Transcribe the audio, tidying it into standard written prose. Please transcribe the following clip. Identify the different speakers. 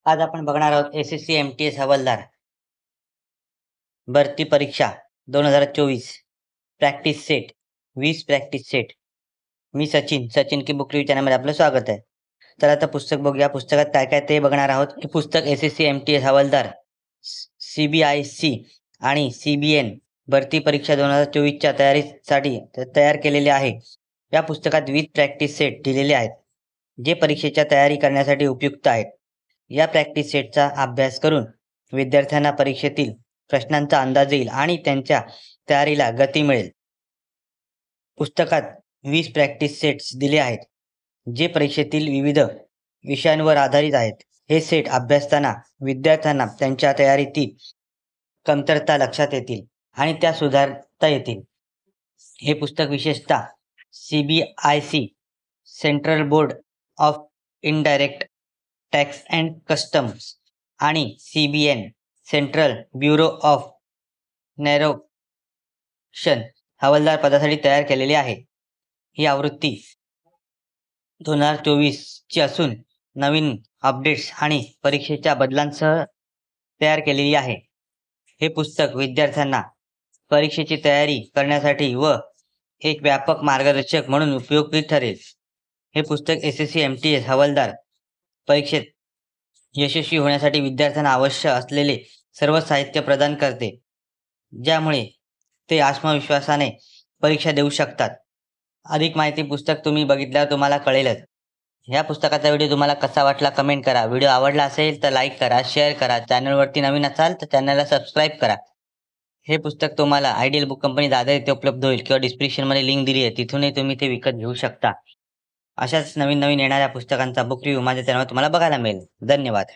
Speaker 1: आज आपण बघणार आहोत SSC MTS हवालदार भरती परीक्षा 2024 प्रॅक्टिस सेट 20 प्रॅक्टिस सेट। मी सचिन की बुक रिव्ह्यू चॅनलमध्ये आपलं स्वागत आहे। तर आता पुस्तक बघूया, पुस्तकात काय काय ते बघणार आहोत। हे पुस्तक SSC MTS हवालदार CBIC आणि CBN भरती परीक्षा 2024च्या तयारीसाठी तयार केलेले आहे। या पुस्तकात 20 प्रॅक्टिस सेट दिलेले आहेत, जे परीक्षेच्या तयारी करण्यासाठी उपयुक्त आहेत। या प्रॅक्टिस सेटचा अभ्यास करून विद्यार्थ्यांना परीक्षेतील प्रश्नांचा अंदाज येईल आणि त्यांच्या तयारीला गती मिळेल। पुस्तकात 20 प्रॅक्टिस सेट्स दिले आहेत, जे परीक्षेतील विविध विषयांवर आधारित आहेत। हे सेट अभ्यासताना विद्यार्थ्यांना त्यांच्या तयारीतील कमतरता लक्षात येतील आणि त्या सुधारता येतील। हे पुस्तक विशेषतः CBIC central board of indirect tax and customs आणि CBN सेंट्रल ब्युरो ऑफ नॅरोगेशन हवालदार पदासाठी तयार केलेली आहे। ही आवृत्ती 2024ची असून नवीन अपडेट्स आणि परीक्षेच्या बदलांसह तयार केलेली आहे। हे पुस्तक विद्यार्थ्यांना परीक्षेची तयारी करण्यासाठी व एक व्यापक मार्गदर्शक म्हणून उपयोगी ठरेल। हे पुस्तक SSC MTS हवालदार परीक्षेत यशस्वी होण्यासाठी विद्यार्थ्यांना आवश्यक असलेले सर्व साहित्य प्रदान करते, ज्यामुळे ते आत्मविश्वासाने परीक्षा देऊ शकतात। अधिक माहिती पुस्तक तुम्ही बघितल्यावर तुम्हाला कळेलच। या पुस्तकाचा व्हिडिओ तुम्हाला कसा वाटला कमेंट करा। व्हिडिओ आवडला असेल तर लाईक करा, शेअर करा। चॅनलवरती नवीन असाल तर चॅनलला सबस्क्राईब करा। हे पुस्तक तुम्हाला आयडियल बुक कंपनी दादर येथे उपलब्ध होईल किंवा डिस्क्रिप्शनमध्ये लिंक दिली आहे, तिथूनही तुम्ही ते विकत घेऊ शकता। अशाच नवीन येणाऱ्या पुस्तकांचा बुक रिव्ह्यू माझ्या चॅनलवर तुम्हाला बघायला मिळेल। धन्यवाद।